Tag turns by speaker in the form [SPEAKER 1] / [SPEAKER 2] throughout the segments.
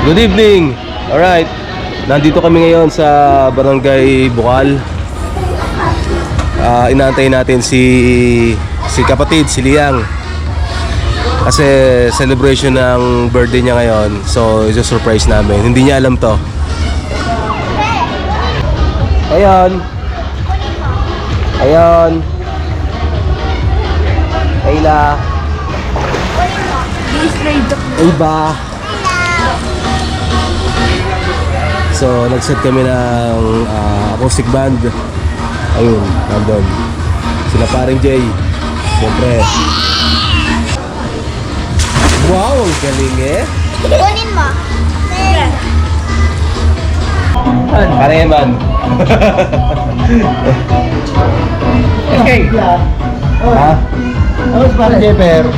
[SPEAKER 1] Good evening. Alright. Nandito kami ngayon sa Barangay Bukal. Inaantay natin si kapatid, si Liang. Kasi celebration ng birthday niya ngayon. So, isa-surprise namin. Hindi niya alam to. Ayan. Ayan. Ayla. Iba. So, nag-set kami ng acoustic band. Ayun, nandun. Sila paring Jay. Siyempre. Wow, ang galing eh.
[SPEAKER 2] Kunin mo.
[SPEAKER 1] Pare man. Okay. Ha?
[SPEAKER 3] Ano ba ang Jeper?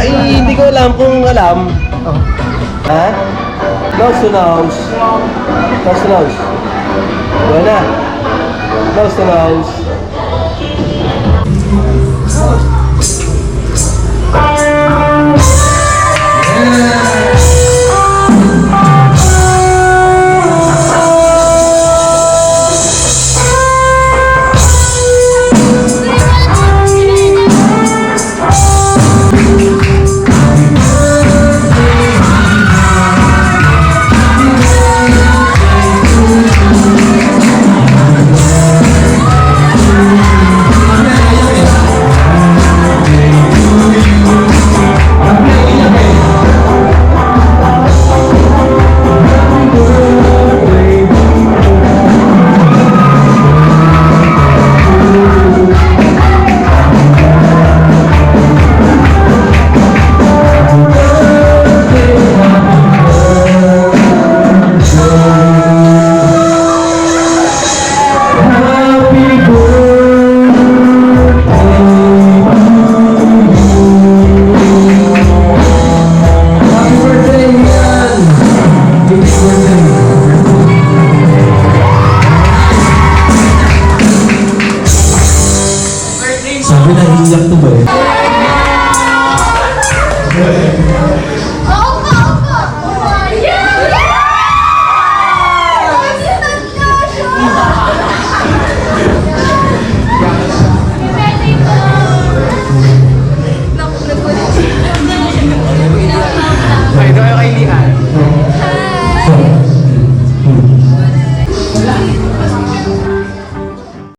[SPEAKER 1] Hindi ko alam kung alam. Ha? Nose to nose. Nose to nose. Wala. Nose to nose.
[SPEAKER 3] Sabi na iiyak to ba eh?